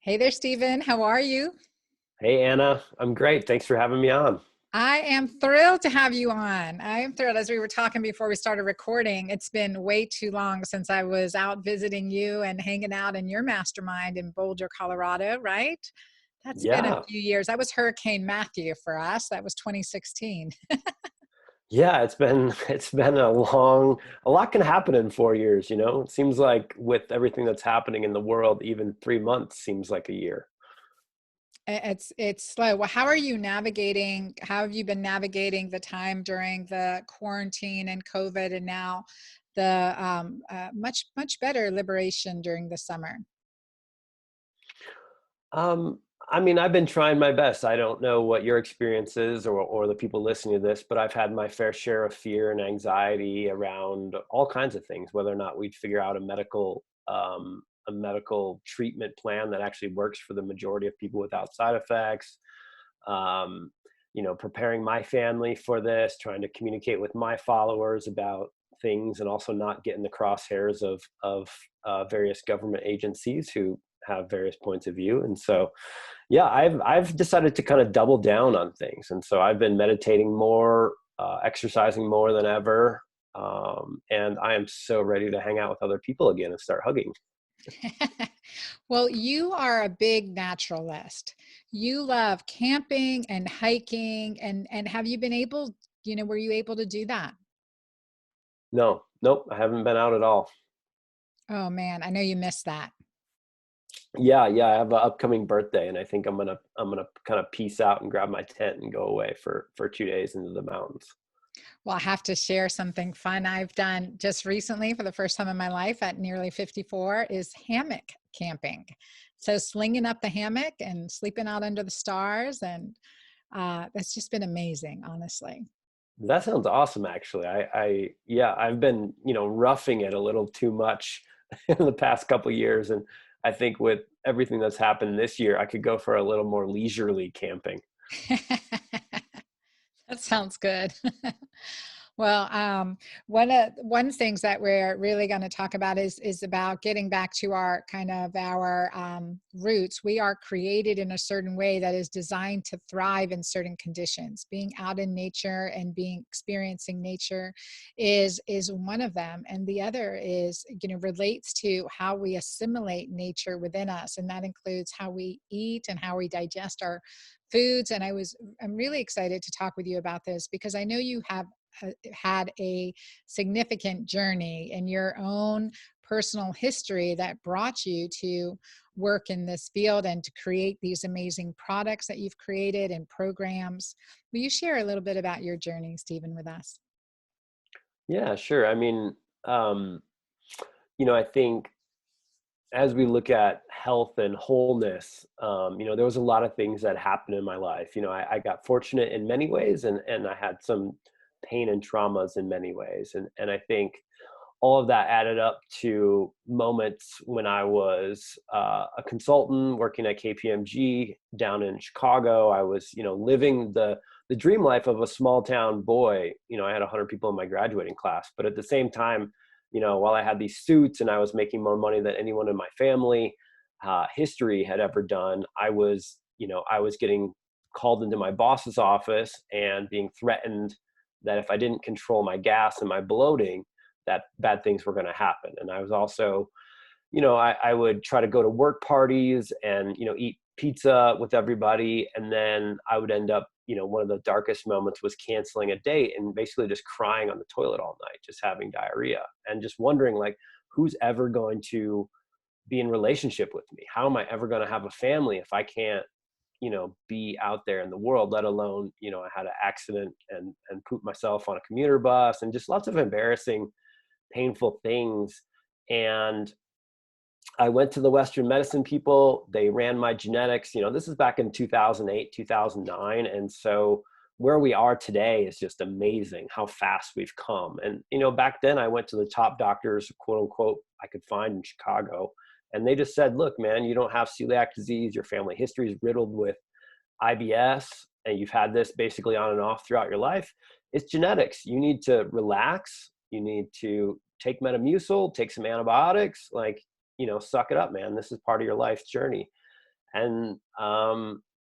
Hey there, Steven. How are you? Hey Anna, I'm great. Thanks for having me on. I am thrilled to have you on. I am thrilled. As we were talking before we started recording, it's been way too long since I was out visiting you and hanging out in your mastermind in Boulder, Colorado, right? That's been a Yeah. few years. That was Hurricane Matthew for us. That was 2016. Yeah, it's been a lot can happen in 4 years, you know? It seems like with everything that's happening in the world, even 3 months seems like a year. It's slow. Well, how are you navigating? How have you been navigating the time during the quarantine and COVID, and now the much better liberation during the summer? Um, I mean, I've been trying my best. I don't know what your experience is or the people listening to this, but I've had my fair share of fear and anxiety around all kinds of things, whether or not we'd figure out a medical treatment plan that actually works for the majority of people without side effects. Um, Preparing my family for this, trying to communicate with my followers about things, and also not get in the crosshairs of various government agencies who have various points of view. And so, yeah, I've decided to kind of double down on things, and so I've been meditating more, exercising more than ever, and I am so ready to hang out with other people again and start hugging. Well, you are a big naturalist. You love camping and hiking, and have you been able, were you able to do that? No, nope, I haven't been out at all. Oh man, I know you missed that. Yeah, yeah, I have an upcoming birthday, and I think I'm gonna kind of peace out and grab my tent and go away for 2 days into the mountains. Well, I have to share something fun I've done just recently for the first time in my life at nearly 54 is hammock camping. So slinging up the hammock and sleeping out under the stars, and that's just been amazing, honestly. That sounds awesome, actually. Yeah, I've been, roughing it a little too much in the past couple years, and I think with everything that's happened this year, I could go for a little more leisurely camping. That sounds good. Well, one things that we're really going to talk about is about getting back to our kind of our roots. We are created in a certain way that is designed to thrive in certain conditions. Being out in nature and being experiencing nature is one of them, and the other is relates to how we assimilate nature within us, and that includes how we eat and how we digest our foods. And I'm really excited to talk with you about this because I know you have had a significant journey in your own personal history that brought you to work in this field and to create these amazing products that you've created and programs. Will you share a little bit about your journey, Stephen, with us? Yeah, sure. I mean, um, I think as we look at health and wholeness, there was a lot of things that happened in my life. I got fortunate in many ways, and I had some pain and traumas in many ways. And I think all of that added up to moments when I was a consultant working at KPMG down in Chicago. I was, living the dream life of a small town boy. I had 100 people in my graduating class, but at the same time, while I had these suits and I was making more money than anyone in my family history had ever done, I was getting called into my boss's office and being threatened that if I didn't control my gas and my bloating, that bad things were going to happen. And I was also, I would try to go to work parties and, eat pizza with everybody. And then I would end up, one of the darkest moments was canceling a date and basically just crying on the toilet all night, just having diarrhea and just wondering like, who's ever going to be in relationship with me? How am I ever going to have a family if I can't, be out there in the world, let alone, I had an accident and pooped myself on a commuter bus and just lots of embarrassing, painful things. And I went to the Western medicine people. They ran my genetics. This is back in 2008, 2009. And so where we are today is just amazing how fast we've come. And, back then I went to the top doctors, quote unquote, I could find in Chicago. And they just said, look, man, you don't have celiac disease. Your family history is riddled with IBS, and you've had this basically on and off throughout your life. It's genetics. You need to relax. You need to take Metamucil, take some antibiotics, like, suck it up, man. This is part of your life's journey. And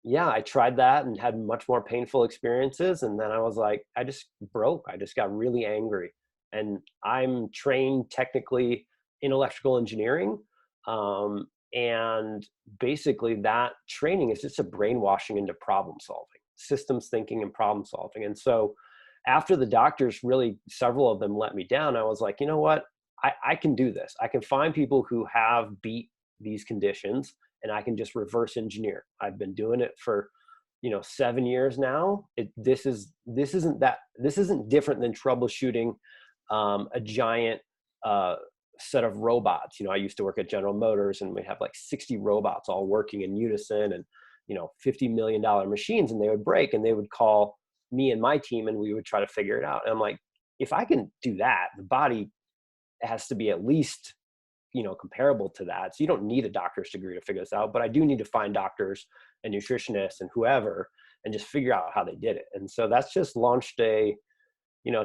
yeah, I tried that and had much more painful experiences. And then I was like, I just broke. I just got really angry. And I'm trained technically in electrical engineering. And basically, that training is just a brainwashing into problem solving, systems thinking, and problem solving. And so, after the doctors, really several of them let me down, I was like, you know what? I can do this. I can find people who have beat these conditions, and I can just reverse engineer. I've been doing it for 7 years now. This isn't different than troubleshooting a giant set of robots. I used to work at General Motors, and we have like 60 robots all working in unison, and $50 million machines, and they would break, and they would call me and my team, and we would try to figure it out. And I'm like, if I can do that, the body has to be at least comparable to that. So you don't need a doctor's degree to figure this out, but I do need to find doctors and nutritionists and whoever and just figure out how they did it. And so that's just launched a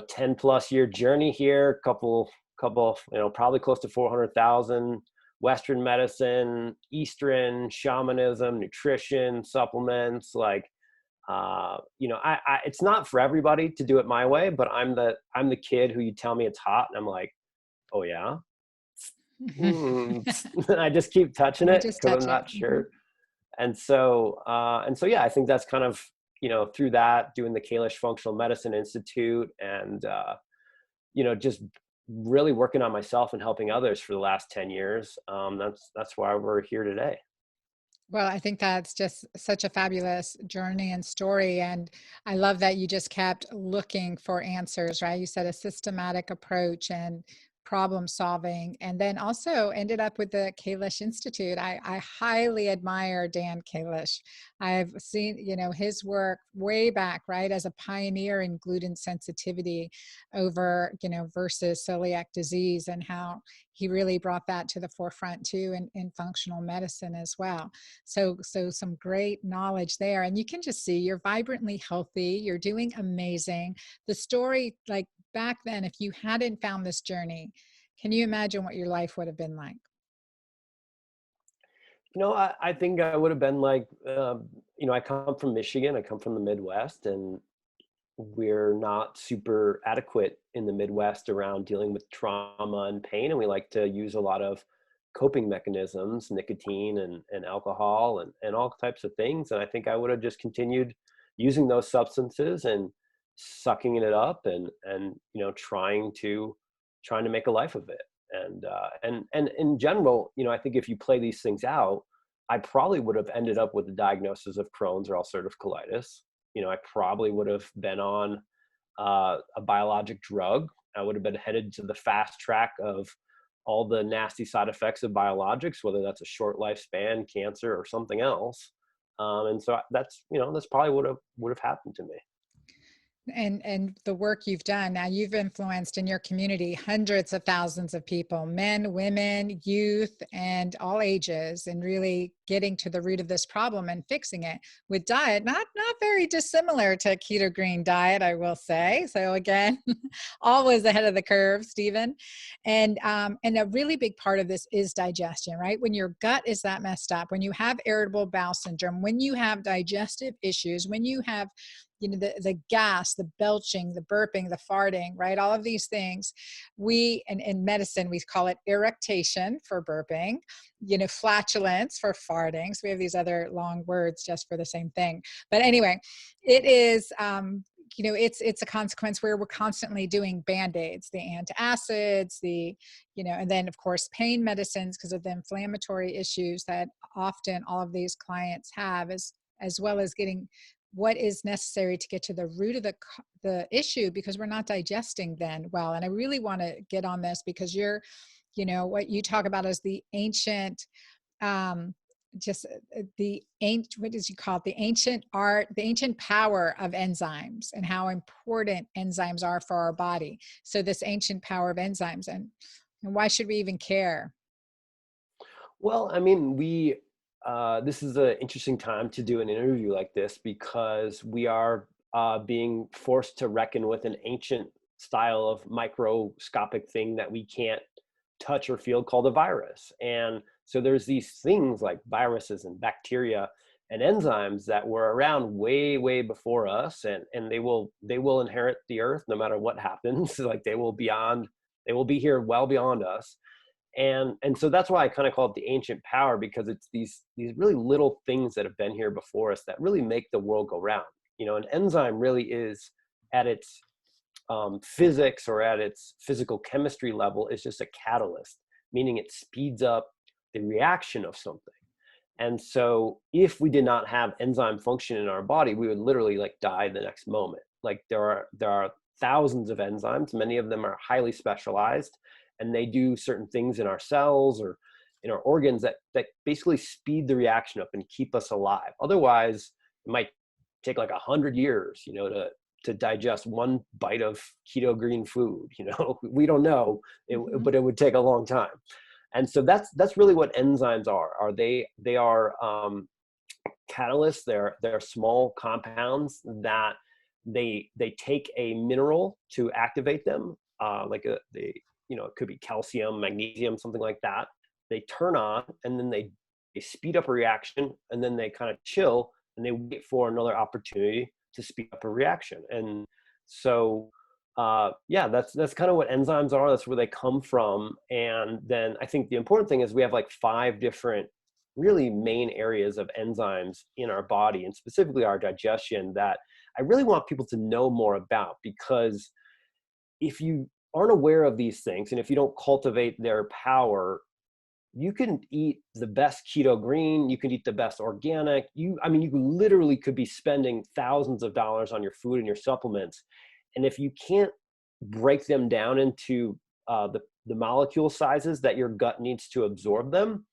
10 plus year journey here, couple probably close to 400,000. Western medicine, Eastern, shamanism, nutrition, supplements, like it's not for everybody to do it my way, but I'm the kid who you tell me it's hot and I'm like, oh yeah. I just keep touching You it just because I'm touch it. not sure. And so yeah, I think that's kind of through that, doing the Kalish Functional Medicine Institute, and just really working on myself and helping others for the last 10 years. That's why we're here today. Well, I think that's just such a fabulous journey and story. And I love that you just kept looking for answers, right? You said a systematic approach and problem solving, and then also ended up with the Kalish Institute. I highly admire Dan Kalish. I've seen, his work way back, right, as a pioneer in gluten sensitivity over, versus celiac disease, and how he really brought that to the forefront too in functional medicine as well. So some great knowledge there. And you can just see you're vibrantly healthy. You're doing amazing. The story, like back then, if you hadn't found this journey, can you imagine what your life would have been like? I think I would have been like, I come from Michigan. I come from the Midwest, and we're not super adequate in the Midwest around dealing with trauma and pain. And we like to use a lot of coping mechanisms, nicotine and alcohol and all types of things. And I think I would have just continued using those substances and sucking it up and trying to make a life of it. And in general, I think if you play these things out, I probably would have ended up with a diagnosis of Crohn's or ulcerative colitis. I probably would have been on a biologic drug. I would have been headed to the fast track of all the nasty side effects of biologics, whether that's a short lifespan, cancer, or something else. And so that's probably would have happened to me. And the work you've done now, you've influenced in your community hundreds of thousands of people, men, women, youth, and all ages, and really getting to the root of this problem and fixing it with diet, not very dissimilar to a ketogene diet, I will say. So again, always ahead of the curve, Stephen. And a really big part of this is digestion, right? When your gut is that messed up, when you have irritable bowel syndrome, when you have digestive issues, when you have the gas, the belching, the burping, the farting, right? All of these things, in medicine, we call it eructation for burping, flatulence for farting. So we have these other long words just for the same thing. But anyway, it is, it's a consequence where we're constantly doing Band-Aids, the antacids, and then of course pain medicines because of the inflammatory issues that often all of these clients have, as well as getting what is necessary to get to the root of the issue, because we're not digesting then well. And I really want to get on this because what you talk about is the ancient, what did you call it? The ancient art, the ancient power of enzymes and how important enzymes are for our body. So this ancient power of enzymes, and why should we even care? Well, I mean, this is an interesting time to do an interview like this because we are being forced to reckon with an ancient style of microscopic thing that we can't touch or feel called a virus. And So there's these things like viruses and bacteria and enzymes that were around way before us, and they will inherit the earth no matter what happens. Like they will be here well beyond us. And so that's why I kind of call it the ancient power, because it's these really little things that have been here before us that really make the world go round. An enzyme really is, at its physics or at its physical chemistry level, is just a catalyst, meaning it speeds up the reaction of something. And so if we did not have enzyme function in our body, we would literally like die the next moment. Like there are thousands of enzymes, many of them are highly specialized, and they do certain things in our cells or in our organs that basically speed the reaction up and keep us alive. Otherwise, it might take like 100 years, to digest one bite of keto green food. We don't know, Mhm. but it would take a long time. And so that's really what enzymes are. They are catalysts. They're small compounds that they take a mineral to activate them, it could be calcium, magnesium, something like that. They turn on, and then they speed up a reaction, and then they kind of chill, and they wait for another opportunity to speed up a reaction. And so yeah, that's kind of what enzymes are. That's where they come from. And then I think the important thing is we have like 5 different really main areas of enzymes in our body, and specifically our digestion, that I really want people to know more about. Because if you aren't aware of these things, and if you don't cultivate their power, you can eat the best keto green, you can eat the best organic, you literally could be spending thousands of dollars on your food and your supplements. And if you can't break them down into the molecule sizes that your gut needs to absorb them,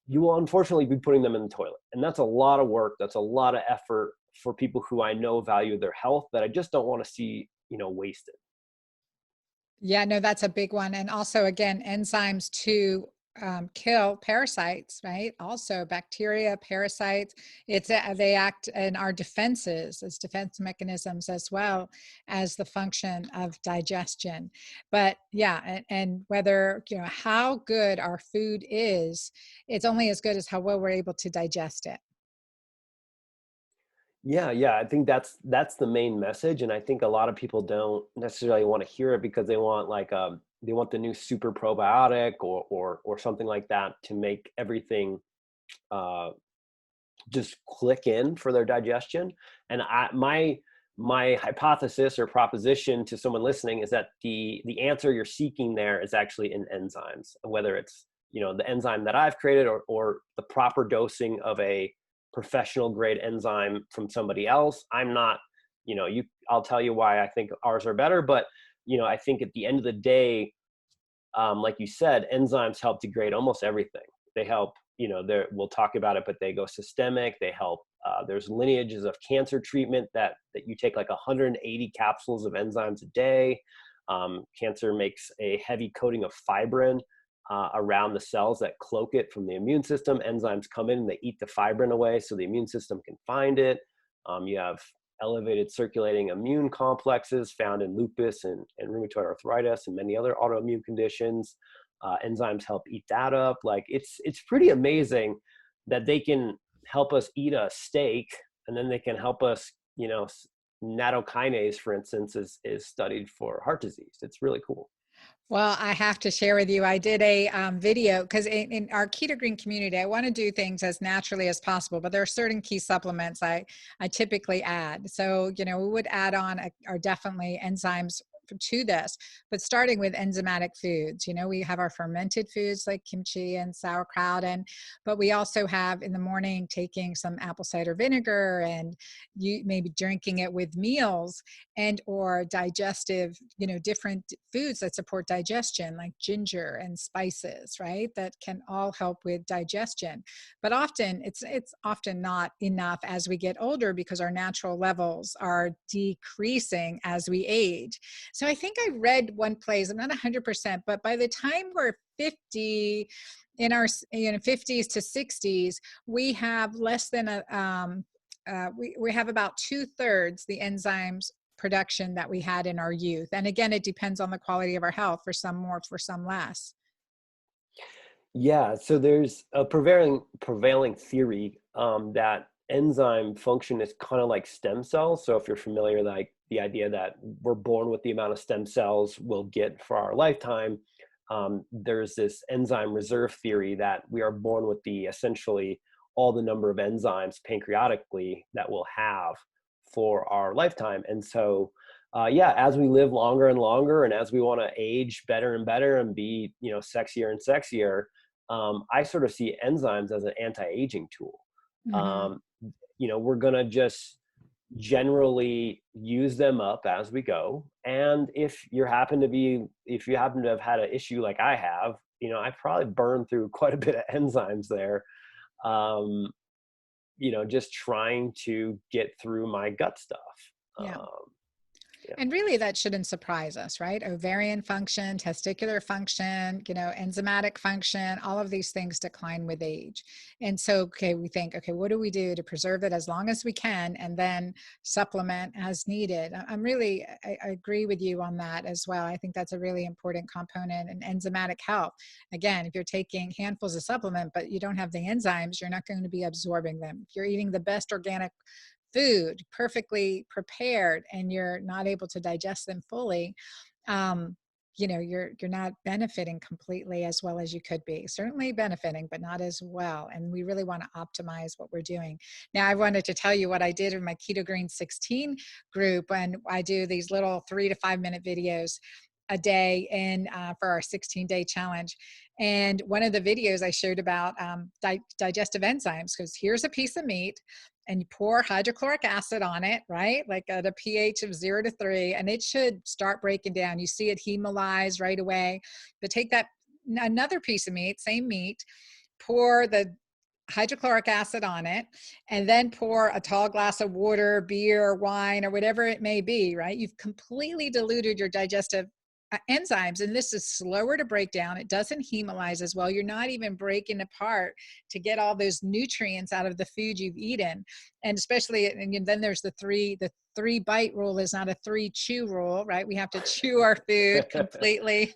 you will unfortunately be putting them in the toilet. And that's a lot of work. That's a lot of effort for people who I know value their health, that I just don't want to see, wasted. Yeah, no, that's a big one. And also, again, enzymes to kill parasites, right? Also, bacteria, parasites. They act in our defenses as defense mechanisms, as well as the function of digestion. But yeah, and whether how good our food is, it's only as good as how well we're able to digest it. Yeah, I think that's the main message, and I think a lot of people don't necessarily want to hear it, because they want the new super probiotic or something like that to make everything uh, just click in for their digestion. And my hypothesis or proposition to someone listening is that the answer you're seeking there is actually in enzymes, whether it's the enzyme that I've created, or the proper dosing of a professional grade enzyme from somebody else. I'm not, I'll tell you why I think ours are better, but I think at the end of the day, like you said, enzymes help degrade almost everything. They help, we'll talk about it, but they go systemic. They help. There's lineages of cancer treatment that you take like 180 capsules of enzymes a day. Cancer makes a heavy coating of fibrin around the cells that cloak it from the immune system. Enzymes come in and they eat the fibrin away so the immune system can find it. You have elevated circulating immune complexes found in lupus and rheumatoid arthritis and many other autoimmune conditions. Enzymes help eat that up. Like it's pretty amazing that they can help us eat a steak, and then they can help us, nattokinase, for instance, is studied for heart disease. It's really cool. Well, I have to share with you, I did a video because in our keto green community, I want to do things as naturally as possible, but there are certain key supplements I typically add. So, we would add on are definitely enzymes to this, but starting with enzymatic foods. We have our fermented foods like kimchi and sauerkraut, but we also have in the morning taking some apple cider vinegar, and you maybe drinking it with meals, and or digestive, different foods that support digestion like ginger and spices, right? That can all help with digestion. But often it's often not enough as we get older, because our natural levels are decreasing as we age. So I think I read one place, I'm not 100%, but by the time we're 50, in our 50s to 60s, we have less than we have about 2/3 the enzymes production that we had in our youth. And again, it depends on the quality of our health. For some more, for some less. Yeah, so there's a prevailing theory that enzyme function is kind of like stem cells. So if you're familiar, like the idea that we're born with the amount of stem cells we'll get for our lifetime, there's this enzyme reserve theory that we are born with the essentially all the number of enzymes pancreatically that we'll have for our lifetime. And so yeah, as we live longer and longer, and as we want to age better and better and be, sexier and sexier, I sort of see enzymes as an anti-aging tool. Hmm. Um, we're gonna just generally use them up as we go. And if you happen to have had an issue like I have, I probably burned through quite a bit of enzymes there. Um, just trying to get through my gut stuff. Yeah. Um, yeah. And really, that shouldn't surprise us, right? Ovarian function, testicular function, enzymatic function, all of these things decline with age. And so, okay, we think, okay, what do we do to preserve it as long as we can and then supplement as needed? I agree with you on that as well. I think that's a really important component in enzymatic health. Again, if you're taking handfuls of supplement, but you don't have the enzymes, you're not going to be absorbing them. If you're eating the best organic food perfectly prepared and you're not able to digest them fully, um, you're not benefiting completely as well as you could be. Certainly benefiting, but not as well. And we really want to optimize what we're doing. Now, I wanted to tell you what I did in my Keto Green 16 group, and I do these little 3 to 5 minute videos a day for our 16-day challenge. And one of the videos I showed about digestive enzymes, because here's a piece of meat and you pour hydrochloric acid on it, right? Like at a pH of 0 to 3, and it should start breaking down. You see it hemolyze right away. But take that another piece of meat, same meat, pour the hydrochloric acid on it, and then pour a tall glass of water, beer, wine, or whatever it may be, right? You've completely diluted your digestive enzymes, and this is slower to break down. It doesn't hemolyze as well. You're not even breaking apart to get all those nutrients out of the food you've eaten. And especially, and then there's the three bite rule is not a 3 chew rule, right? We have to chew our food completely.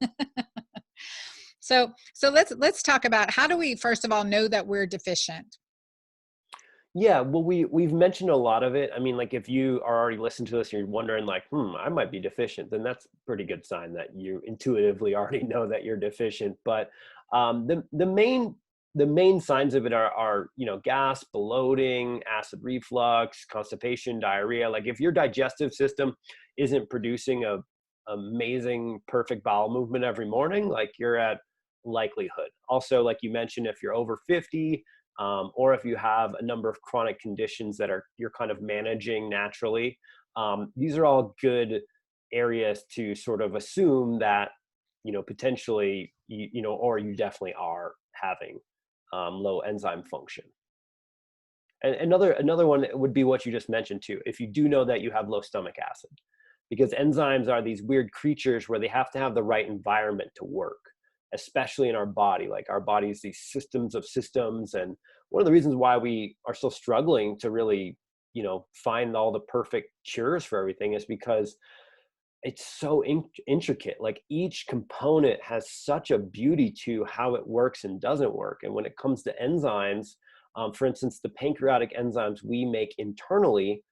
So let's talk about, how do we first of all know that we're deficient? Yeah, well, we've mentioned a lot of it. I mean, like if you are already listening to this and you're wondering, like, I might be deficient, then that's a pretty good sign that you intuitively already know that you're deficient. But the main signs of it are gas, bloating, acid reflux, constipation, diarrhea. Like if your digestive system isn't producing a amazing, perfect bowel movement every morning, like you're at likelihood. Also, like you mentioned, if you're over 50, or if you have a number of chronic conditions that you're kind of managing naturally, these are all good areas to sort of assume that potentially or you definitely are having low enzyme function. And another one would be what you just mentioned too. If you do know that you have low stomach acid, because enzymes are these weird creatures where they have to have the right environment to work, especially in our body. Like our body's these systems of systems. And one of the reasons why we are still struggling to really, find all the perfect cures for everything is because it's so intricate. Like each component has such a beauty to how it works and doesn't work. And when it comes to enzymes, for instance, the pancreatic enzymes we make internally,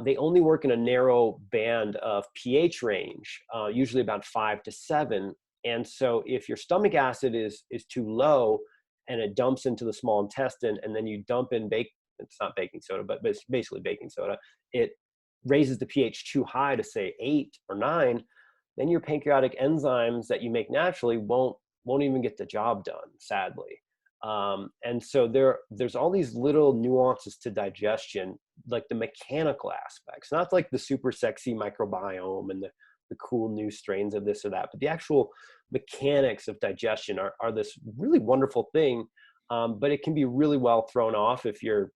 they only work in a narrow band of pH range, usually about 5 to 7. And so if your stomach acid is too low and it dumps into the small intestine, and then you dump in it's not baking soda, but it's basically baking soda, it raises the pH too high to say 8 or 9, then your pancreatic enzymes that you make naturally won't even get the job done, sadly. And so there's all these little nuances to digestion, like the mechanical aspects, not like the super sexy microbiome and the cool new strains of this or that, but the actual mechanics of digestion are this really wonderful thing. But it can be really well thrown off if you're,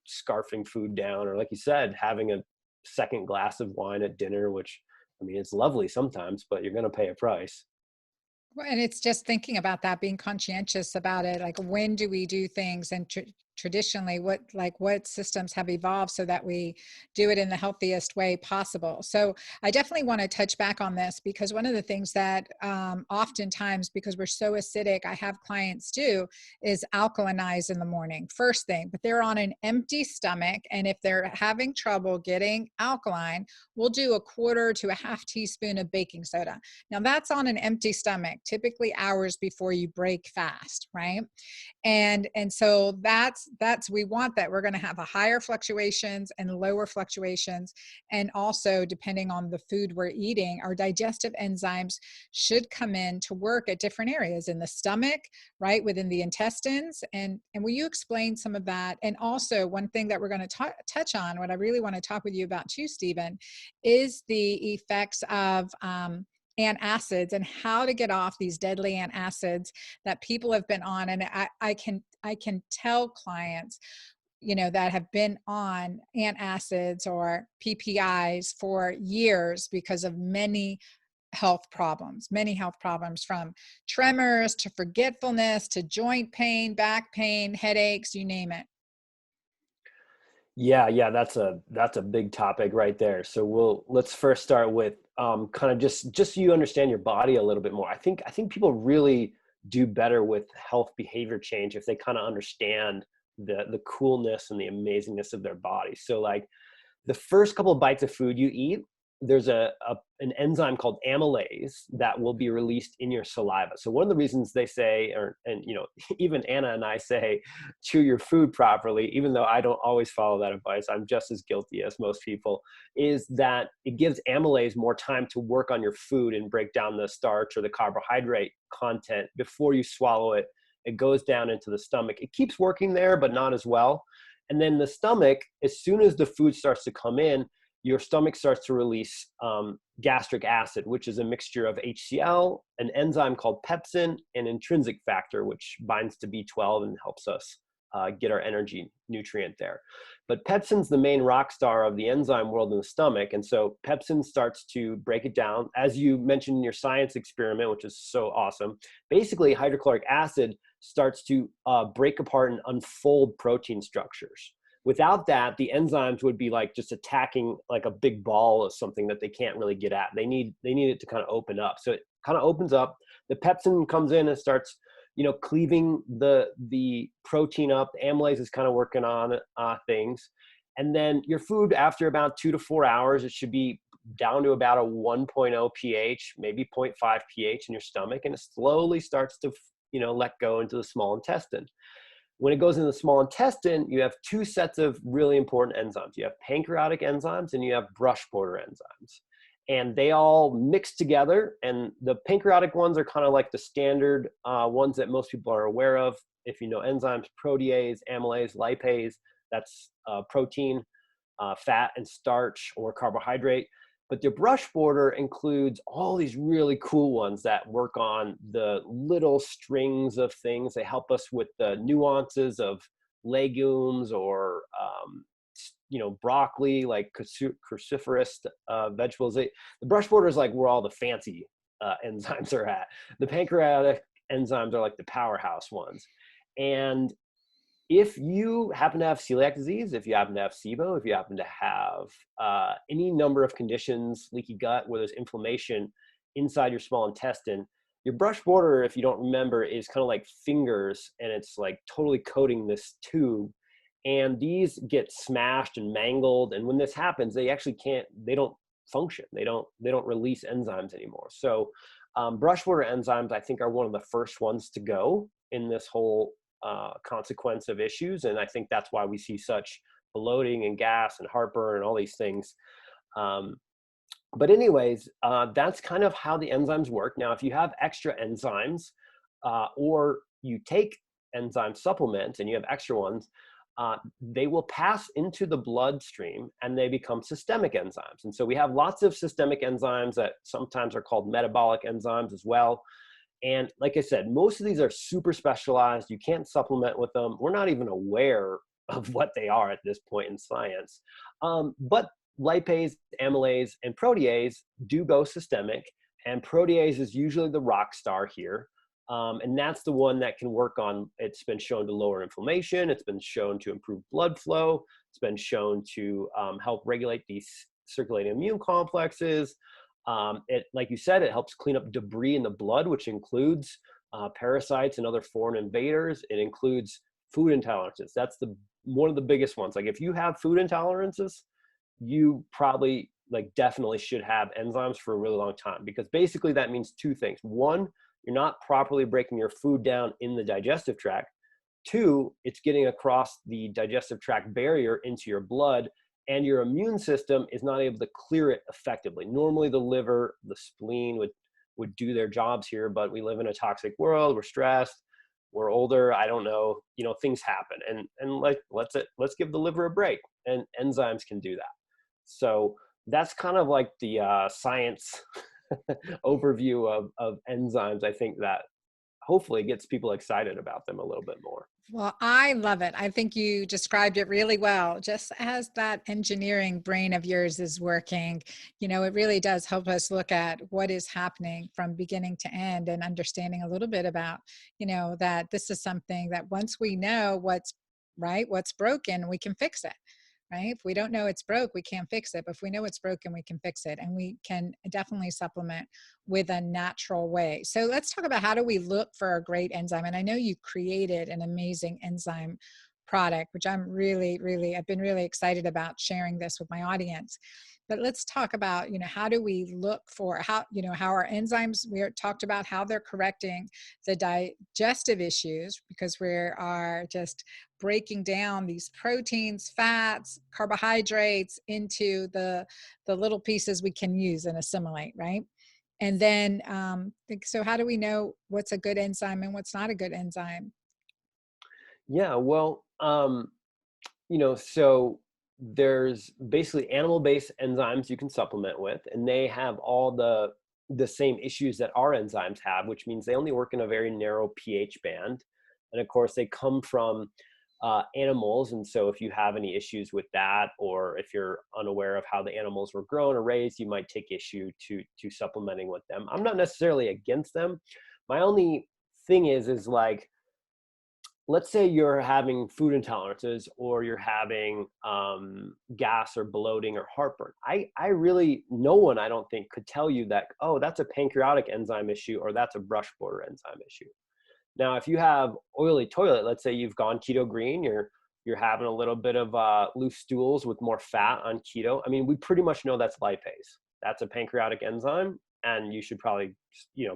scarfing food down, or like you said, having a second glass of wine at dinner, which, I mean, it's lovely sometimes, but you're going to pay a price. Well, and it's just thinking about that, being conscientious about it. Like, when do we do things and traditionally, what systems have evolved so that we do it in the healthiest way possible. So I definitely want to touch back on this, because one of the things that oftentimes, because we're so acidic, I have clients do is alkalinize in the morning, first thing, but they're on an empty stomach. And if they're having trouble getting alkaline, we'll do a quarter to a half teaspoon of baking soda. Now that's on an empty stomach, typically hours before you break fast, right? And so that's we want that. We're going to have a higher fluctuations and lower fluctuations. And also, depending on the food we're eating, our digestive enzymes should come in to work at different areas in the stomach, right, within the intestines. And will you explain some of that? And also, one thing that we're going to touch on, what I really want to talk with you about too, Stephen, is the effects of antacids and how to get off these deadly antacids that people have been on. And I can tell clients, that have been on antacids or PPIs for years because of many health problems, from tremors to forgetfulness to joint pain, back pain, headaches, you name it. Yeah, that's a big topic right there. So let's first start with kind of just so you understand your body a little bit more. I think people really do better with health behavior change if they kind of understand the coolness and the amazingness of their body. So like the first couple of bites of food you eat, there's an enzyme called amylase that will be released in your saliva. So one of the reasons they say, even Anna and I say, chew your food properly, even though I don't always follow that advice, I'm just as guilty as most people, is that it gives amylase more time to work on your food and break down the starch or the carbohydrate content before you swallow it. It goes down into the stomach. It keeps working there, but not as well. And then the stomach, as soon as the food starts to come in, your stomach starts to release gastric acid, which is a mixture of HCl, an enzyme called pepsin, and intrinsic factor, which binds to B12 and helps us get our energy nutrient there. But pepsin's the main rock star of the enzyme world in the stomach. And so pepsin starts to break it down. As you mentioned in your science experiment, which is so awesome, basically hydrochloric acid starts to break apart and unfold protein structures. Without that, the enzymes would be like just attacking like a big ball of something that they can't really get at. They need it to kind of open up. So it kind of opens up. The pepsin comes in and starts, cleaving the protein up. The amylase is kind of working on things. And then your food, after about 2 to 4 hours, it should be down to about a 1.0 pH, maybe 0.5 pH in your stomach. And it slowly starts to, let go into the small intestine. When it goes into the small intestine, you have two sets of really important enzymes. You have pancreatic enzymes and you have brush border enzymes. And they all mix together. And the pancreatic ones are kind of like the standard ones that most people are aware of. If you know enzymes, protease, amylase, lipase, that's protein, fat, and starch or carbohydrate. But the brush border includes all these really cool ones that work on the little strings of things. They help us with the nuances of legumes or, broccoli, like cruciferous vegetables. The brush border is like where all the fancy enzymes are at. The pancreatic enzymes are like the powerhouse ones. And if you happen to have celiac disease, if you happen to have SIBO, if you happen to have any number of conditions, leaky gut, where there's inflammation inside your small intestine, your brush border, if you don't remember, is kind of like fingers, and it's like totally coating this tube. And these get smashed and mangled. And when this happens, they actually they don't function. They don't release enzymes anymore. So brush border enzymes, I think, are one of the first ones to go in this whole consequence of issues. And I think that's why we see such bloating and gas and heartburn and all these things. But anyways, that's kind of how the enzymes work. Now, if you have extra enzymes or you take enzyme supplements and you have extra ones, they will pass into the bloodstream and they become systemic enzymes. And so we have lots of systemic enzymes that sometimes are called metabolic enzymes as well. And like I said, most of these are super specialized. You can't supplement with them. We're not even aware of what they are at this point in science. But lipase, amylase, and protease do go systemic. And protease is usually the rock star here. And that's the one that can work on, it's been shown to lower inflammation. It's been shown to improve blood flow. It's been shown to help regulate these circulating immune complexes. Like you said, it helps clean up debris in the blood, which includes parasites and other foreign invaders. It includes food intolerances. That's one of the biggest ones. Like if you have food intolerances, you probably like definitely should have enzymes for a really long time, because basically that means two things. One, you're not properly breaking your food down in the digestive tract. Two, it's getting across the digestive tract barrier into your blood, and your immune system is not able to clear it effectively. Normally the liver, the spleen would do their jobs here, but we live in a toxic world. We're stressed. We're older. I don't know, things happen. And like, let's give the liver a break, and enzymes can do that. So that's kind of like the science overview of enzymes. I think that hopefully gets people excited about them a little bit more. Well, I love it. I think you described it really well. Just as that engineering brain of yours is working, it really does help us look at what is happening from beginning to end, and understanding a little bit about, that this is something that once we know what's right, what's broken, we can fix it. Right? If we don't know it's broke, we can't fix it. But if we know it's broken, we can fix it. And we can definitely supplement with a natural way. So let's talk about, how do we look for a great enzyme? And I know you created an amazing enzyme product, which I've been really excited about sharing this with my audience. But let's talk about, how do we look for how our enzymes, talked about how they're correcting the digestive issues, because we are just breaking down these proteins, fats, carbohydrates into the little pieces we can use and assimilate, right? And then, so how do we know what's a good enzyme and what's not a good enzyme? Yeah, well, so there's basically animal-based enzymes you can supplement with, and they have all the same issues that our enzymes have, which means they only work in a very narrow pH band. And of course, they come from animals. And so if you have any issues with that, or if you're unaware of how the animals were grown or raised, you might take issue to supplementing with them. I'm not necessarily against them. My only thing is like, let's say you're having food intolerances, or you're having gas or bloating or heartburn. I really, no one, I don't think, could tell you that, oh, that's a pancreatic enzyme issue, or that's a brush border enzyme issue. Now, if you have oily toilet, let's say you've gone keto green, you're having a little bit of loose stools with more fat on keto. I mean, we pretty much know that's lipase. That's a pancreatic enzyme, and you should probably,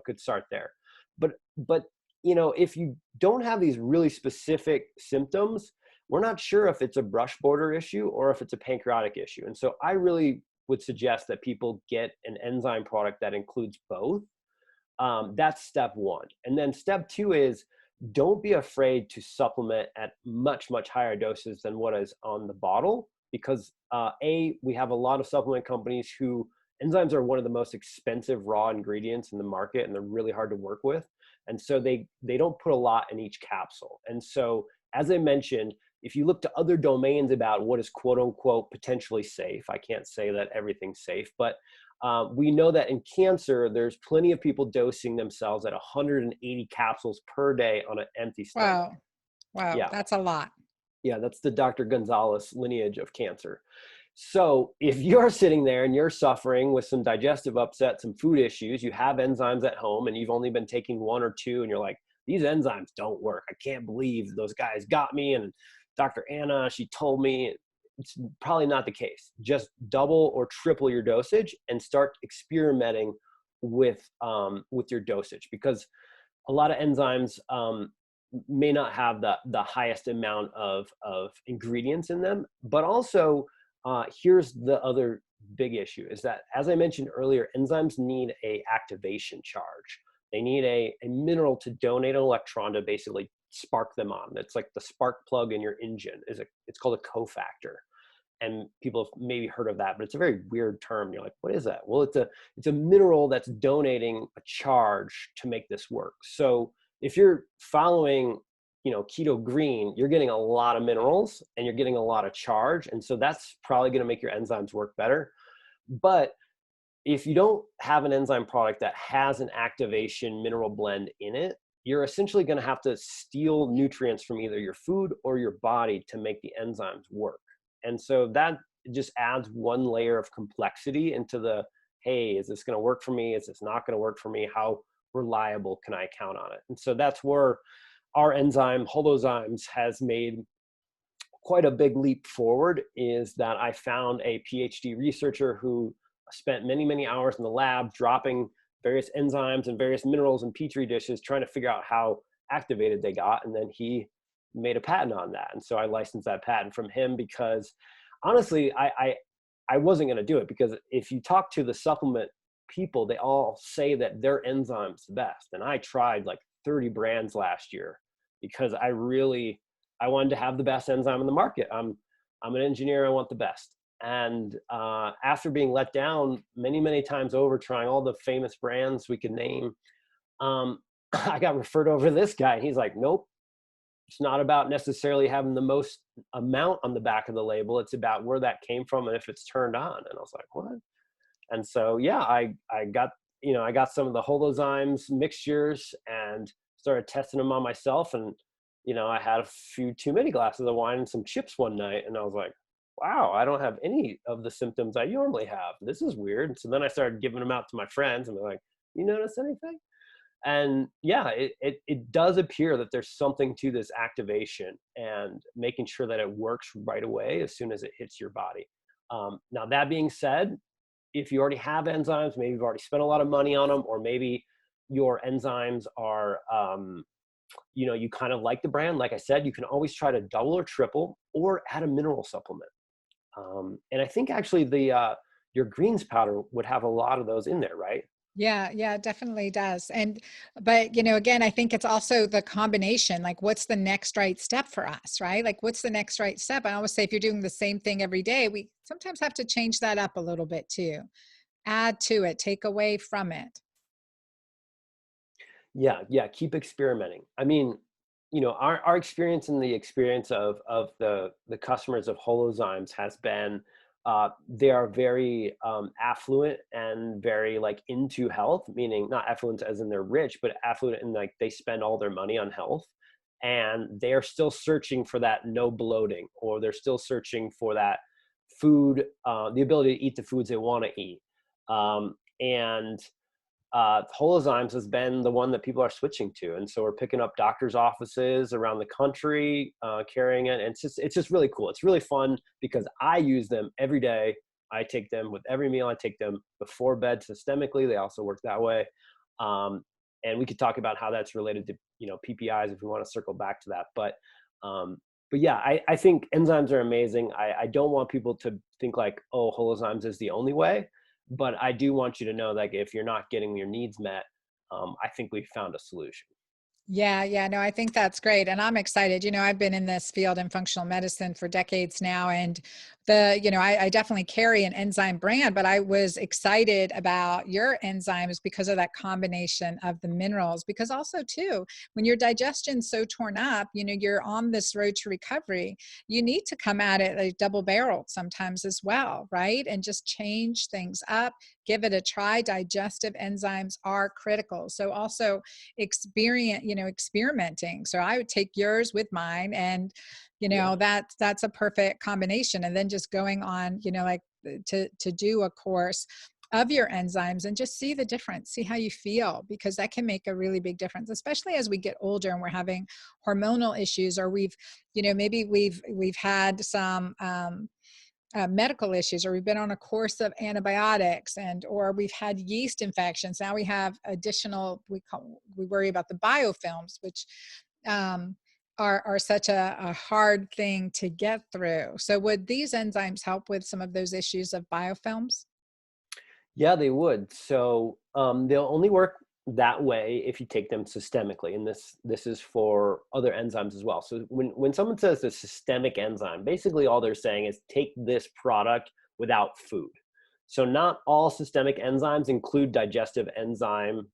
could start there. But if you don't have these really specific symptoms, we're not sure if it's a brush border issue or if it's a pancreatic issue. And so I really would suggest that people get an enzyme product that includes both. That's step one. And then step two is, don't be afraid to supplement at much, much higher doses than what is on the bottle, because we have a lot of supplement companies who, enzymes are one of the most expensive raw ingredients in the market, and they're really hard to work with. And so they don't put a lot in each capsule. And so, as I mentioned, if you look to other domains about what is quote unquote potentially safe, I can't say that everything's safe, but we know that in cancer, there's plenty of people dosing themselves at 180 capsules per day on an empty stomach. Wow, Yeah. that's a lot. Yeah, that's the Dr. Gonzalez lineage of cancer. So if you're sitting there and you're suffering with some digestive upset, some food issues, you have enzymes at home, and you've only been taking one or two, and you're like, these enzymes don't work. I can't believe those guys got me. And Dr. Anna, she told me. It's probably not the case. Just double or triple your dosage and start experimenting with your dosage, because a lot of enzymes may not have the highest amount of ingredients in them. But also, here's the other big issue, is that, as I mentioned earlier, enzymes need a activation charge. They need a mineral to donate an electron to basically spark them on. It's like the spark plug in your engine. It's called a cofactor. And people have maybe heard of that, but it's a very weird term. You're like, what is that? Well, it's a mineral that's donating a charge to make this work. So if you're following, keto green, you're getting a lot of minerals and you're getting a lot of charge. And so that's probably going to make your enzymes work better. But if you don't have an enzyme product that has an activation mineral blend in it, you're essentially going to have to steal nutrients from either your food or your body to make the enzymes work. And so that just adds one layer of complexity into the, hey, is this going to work for me? Is this not going to work for me? How reliable can I count on it? And so that's where our enzyme, Holozymes, has made quite a big leap forward, is that I found a PhD researcher who spent many, many hours in the lab dropping various enzymes and various minerals in petri dishes, trying to figure out how activated they got. And then he made a patent on that. And so I licensed that patent from him because honestly, I wasn't going to do it, because if you talk to the supplement people, they all say that their enzyme's the best. And I tried like 30 brands last year because I wanted to have the best enzyme in the market. I'm an engineer. I want the best. And after being let down many, many times over, trying all the famous brands we could name, I got referred over to this guy. And he's like, nope, it's not about necessarily having the most amount on the back of the label. It's about where that came from and if it's turned on. And I was like, what? And so, yeah, I got some of the Holozymes mixtures and started testing them on myself. And I had a few too many glasses of wine and some chips one night, and I was like, wow, I don't have any of the symptoms I normally have. This is weird. And so then I started giving them out to my friends, and they're like, you notice anything? And yeah, it does appear that there's something to this activation and making sure that it works right away as soon as it hits your body. Now, that being said, if you already have enzymes, maybe you've already spent a lot of money on them, or maybe your enzymes are, you kind of like the brand. Like I said, you can always try to double or triple or add a mineral supplement. And I think actually your greens powder would have a lot of those in there, right? Yeah, yeah, it definitely does. But again, I think it's also the combination, like what's the next right step for us, right? Like what's the next right step? I always say if you're doing the same thing every day, we sometimes have to change that up a little bit too. Add to it, take away from it. Yeah, keep experimenting. I mean, our experience and the experience of the customers of Holozymes has been, they are very affluent and very like into health, meaning not affluent as in they're rich, but affluent in like they spend all their money on health, and they are still searching for that no bloating, or they're still searching for that food, the ability to eat the foods they want to eat. And Holozymes has been the one that people are switching to, and so we're picking up doctors' offices around the country, carrying it. And it's just really cool. It's really fun because I use them every day. I take them with every meal. I take them before bed systemically. They also work that way, and we could talk about how that's related to PPIs if we want to circle back to that. But yeah, I think enzymes are amazing. I don't want people to think like, oh, Holozymes is the only way. But I do want you to know that if you're not getting your needs met, I think we found a solution. Yeah, yeah, no, I think that's great. And I'm excited. I've been in this field in functional medicine for decades now. And I definitely carry an enzyme brand, but I was excited about your enzymes because of that combination of the minerals. Because also too, when your digestion's so torn up, you're on this road to recovery, you need to come at it like double barreled sometimes as well, right? And just change things up, give it a try. Digestive enzymes are critical. So also experimenting. So I would take yours with mine, and Yeah. that's a perfect combination. And then just going on, like to do a course of your enzymes and just see the difference, see how you feel, because that can make a really big difference, especially as we get older and we're having hormonal issues, or maybe we've had some medical issues, or we've been on a course of antibiotics, or we've had yeast infections. Now we have additional, we worry about the biofilms, which are such a hard thing to get through. So would these enzymes help with some of those issues of biofilms? Yeah, they would. So they'll only work that way if you take them systemically, and this is for other enzymes as well. So when someone says a systemic enzyme, basically all they're saying is take this product without food. So not all systemic enzymes include digestive enzyme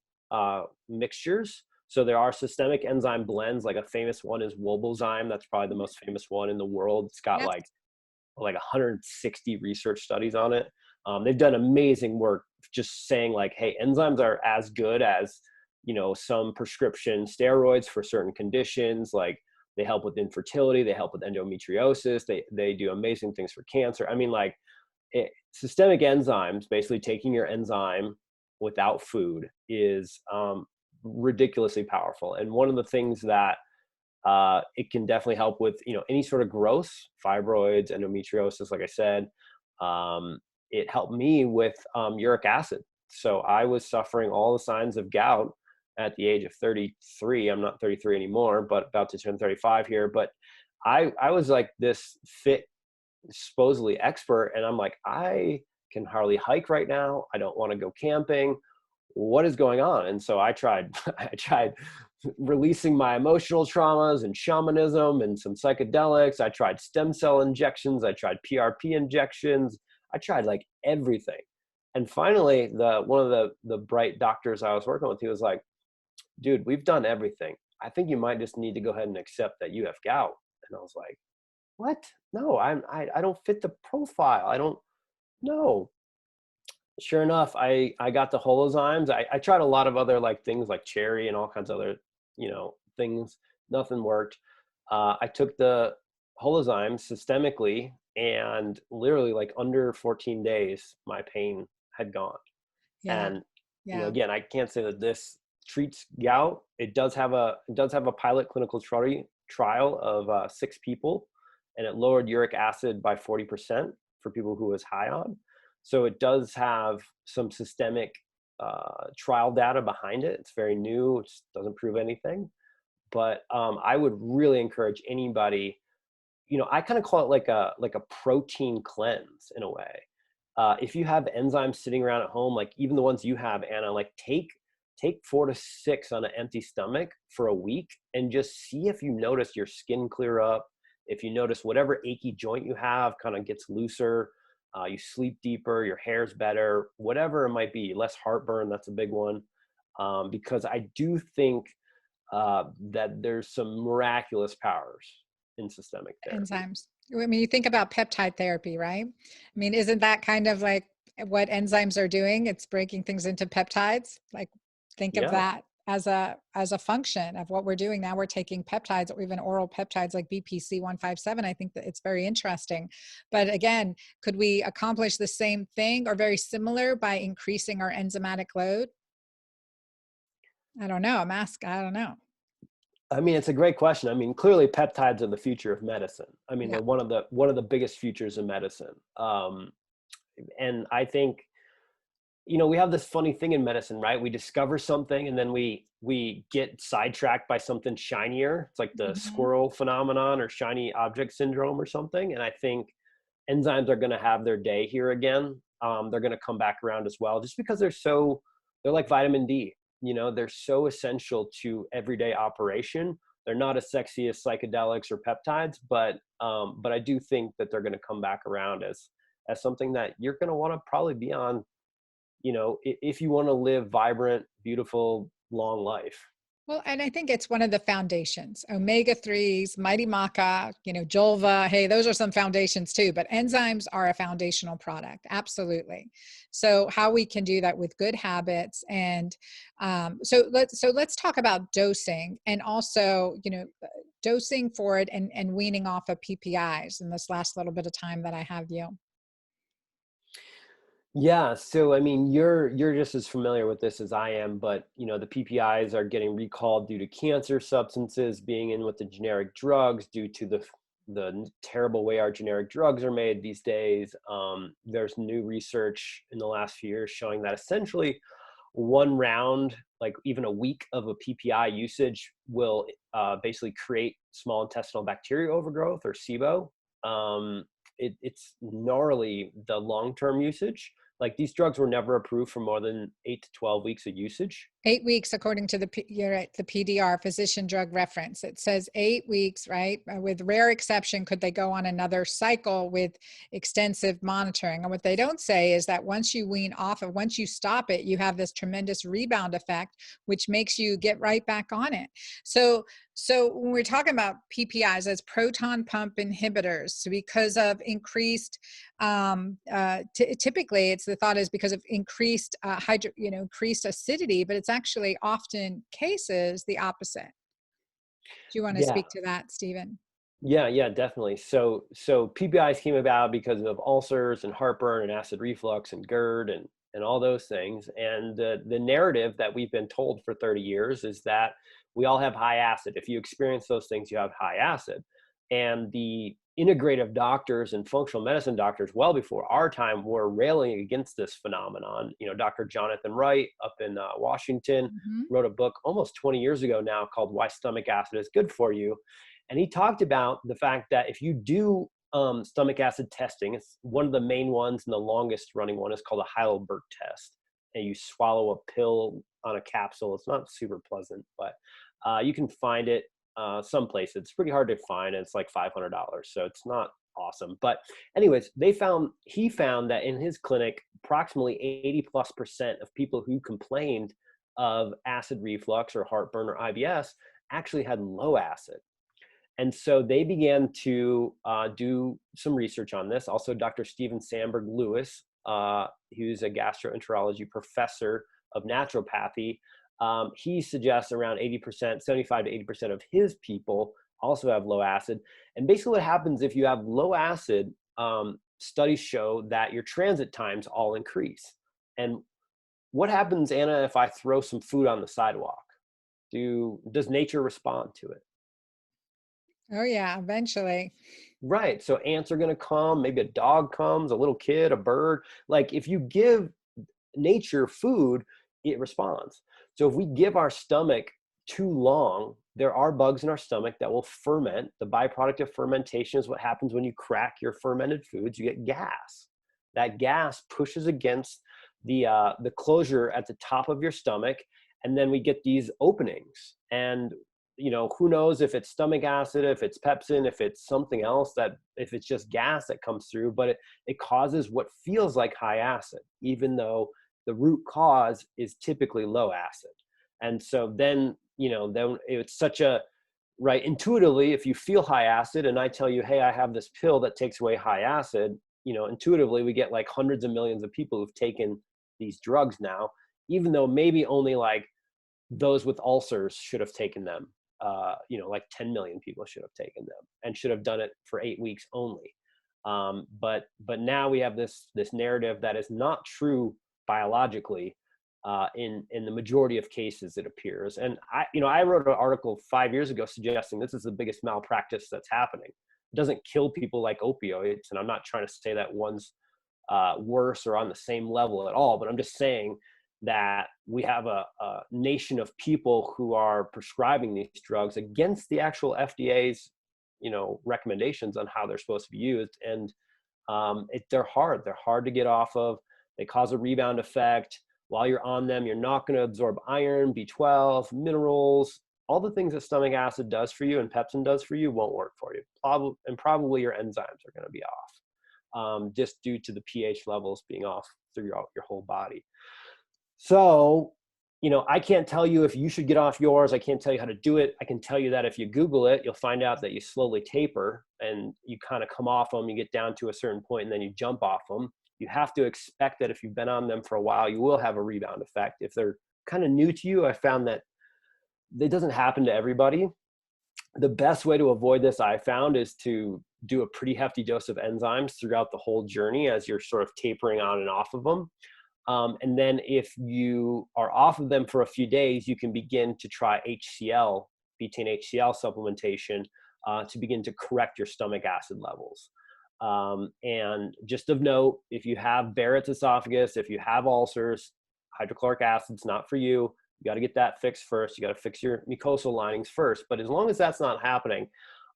mixtures. So there are systemic enzyme blends, like a famous one is Wobolzyme. That's probably the most famous one in the world. It's got Yes. like 160 research studies on it. They've done amazing work just saying like, hey, enzymes are as good as some prescription steroids for certain conditions. Like they help with infertility, they help with endometriosis, they do amazing things for cancer. I mean, like systemic enzymes, basically taking your enzyme without food, is ridiculously powerful. And one of the things that it can definitely help with, any sort of growth, fibroids, endometriosis, like I said. It helped me with uric acid. So I was suffering all the signs of gout at the age of 33. I'm not 33 anymore, but about to turn 35 here. But I was like this fit, supposedly expert, and I'm like, I can hardly hike right now. I don't want to go camping. What is going on? And so I tried I tried releasing my emotional traumas and shamanism and some psychedelics. I tried stem cell injections. I tried PRP injections. I tried like everything. And finally, one of the bright doctors I was working with, he was like, dude, we've done everything. I think you might just need to go ahead and accept that you have gout. And I was like, what? No, I don't fit the profile. I don't know. Sure enough, I got the holozymes. I tried a lot of other like things like cherry and all kinds of other, things. Nothing worked. I took the holozymes systemically, and literally like under 14 days, my pain had gone. Yeah. And, Yeah. again, I can't say that this treats gout. It does have a pilot clinical trial of 6 people, and it lowered uric acid by 40% for people who was high on. So it does have some systemic trial data behind it. It's very new. It doesn't prove anything. But I would really encourage anybody, I kind of call it like a protein cleanse in a way. If you have enzymes sitting around at home, like even the ones you have, Anna, like take 4 to 6 on an empty stomach for a week and just see if you notice your skin clear up. If you notice whatever achy joint you have kind of gets looser, you sleep deeper, your hair's better, whatever it might be, less heartburn, that's a big one. Because I do think that there's some miraculous powers in systemic therapy. Enzymes. I mean, you think about peptide therapy, right? I mean, isn't that kind of like what enzymes are doing? It's breaking things into peptides. Like, think of Yeah. that as a function of what we're doing now. We're taking peptides, or even oral peptides like BPC 157. I think that it's very interesting. But again, could we accomplish the same thing or very similar by increasing our enzymatic load? I don't know. I don't know. I mean, it's a great question. I mean, clearly peptides are the future of medicine. I mean, Yeah. they're one of the biggest futures in medicine. And I think, we have this funny thing in medicine, right? We discover something and then we get sidetracked by something shinier. It's like the Mhm. squirrel phenomenon or shiny object syndrome or something. And I think enzymes are going to have their day here again. They're going to come back around as well, just because they're like vitamin D. They're so essential to everyday operation. They're not as sexy as psychedelics or peptides, but I do think that they're going to come back around as something that you're going to want to probably be on, if you want to live vibrant, beautiful, long life. Well, and I think it's one of the foundations. Omega-3s, Mighty Maca, Jolva. Hey, those are some foundations too, but enzymes are a foundational product. Absolutely. So how we can do that with good habits. And so let's talk about dosing, and also, dosing for it, and weaning off of PPIs in this last little bit of time that I have you. Yeah, so I mean, you're just as familiar with this as I am, but the PPIs are getting recalled due to cancer substances being in with the generic drugs, due to the terrible way our generic drugs are made these days. There's new research in the last few years showing that essentially one round, like even a week of a PPI usage, will basically create small intestinal bacteria overgrowth, or SIBO. It's gnarly, the long-term usage. Like, these drugs were never approved for more than 8 to 12 weeks of usage. 8 weeks, according to you're right, the PDR, physician drug reference. It says 8 weeks, right? With rare exception, could they go on another cycle with extensive monitoring? And what they don't say is that once you wean off of, once you stop it, you have this tremendous rebound effect, which makes you get right back on it. So So when we're talking about PPIs as proton pump inhibitors, so because of increased, typically it's the thought is because of increased increased acidity, but it's actually often cases the opposite. Do you want to Yeah. speak to that, Stephen? Yeah, definitely. So PPIs came about because of ulcers and heartburn and acid reflux and GERD and all those things. And the narrative that we've been told for 30 years is that we all have high acid. If you experience those things, you have high acid. And the integrative doctors and functional medicine doctors, well before our time, were railing against this phenomenon. You know, Dr. Jonathan Wright up in Washington Hmm. wrote a book almost 20 years ago now called Why Stomach Acid is Good for You. And he talked about the fact that if you do stomach acid testing, it's one of the main ones and the longest running one is called a Heidelberg test. And you swallow a pill on a capsule. It's not super pleasant, but you can find it someplace. It's pretty hard to find. And it's like $500. So it's not awesome. But anyways, he found that in his clinic, approximately 80+% of people who complained of acid reflux or heartburn or IBS actually had low acid. And so they began to do some research on this. Also, Dr. Stephen Sandberg Lewis, who's a gastroenterology professor of naturopathy, he suggests around 80%, 75 to 80% of his people also have low acid. And basically what happens if you have low acid, studies show that your transit times all increase. And what happens, Anna, if I throw some food on the sidewalk? Does nature respond to it? Oh yeah, eventually. Right. So ants are going to come, maybe a dog comes, a little kid, a bird. Like if you give nature food, it responds. So if we give our stomach too long, there are bugs in our stomach that will ferment. The byproduct of fermentation is what happens when you crack your fermented foods, you get gas. That gas pushes against the closure at the top of your stomach, and then we get these openings. And who knows if it's stomach acid, if it's pepsin, if it's something else, that if it's just gas that comes through, but it causes what feels like high acid, even though the root cause is typically low acid. And so then it's such a, right, intuitively, if you feel high acid and I tell you, hey, I have this pill that takes away high acid, intuitively we get like hundreds of millions of people who've taken these drugs now, even though maybe only like those with ulcers should have taken them. Like 10 million people should have taken them and should have done it for 8 weeks only. But now we have this narrative that is not true biologically. In the majority of cases, it appears. And I wrote an article 5 years ago suggesting this is the biggest malpractice that's happening. It doesn't kill people like opioids, and I'm not trying to say that one's worse or on the same level at all, but I'm just saying that we have a nation of people who are prescribing these drugs against the actual FDA's, recommendations on how they're supposed to be used. And they're hard to get off of. They cause a rebound effect. While you're on them, you're not going to absorb iron, B12, minerals, all the things that stomach acid does for you and pepsin does for you won't work for you. Probably your enzymes are going to be off, just due to the pH levels being off through your whole body. So, I can't tell you if you should get off yours. I can't tell you how to do it. I can tell you that if you Google it, you'll find out that you slowly taper and you kind of come off them. You get down to a certain point and then you jump off them. You have to expect that if you've been on them for a while, you will have a rebound effect. If they're kind of new to you, I found that it doesn't happen to everybody. The best way to avoid this, I found, is to do a pretty hefty dose of enzymes throughout the whole journey as you're sort of tapering on and off of them. And then if you are off of them for a few days, you can begin to try HCl, betaine HCl supplementation, to begin to correct your stomach acid levels. And just of note, if you have Barrett's esophagus, if you have ulcers, hydrochloric acid's not for you. You got to get that fixed first. You got to fix your mucosal linings first. But as long as that's not happening,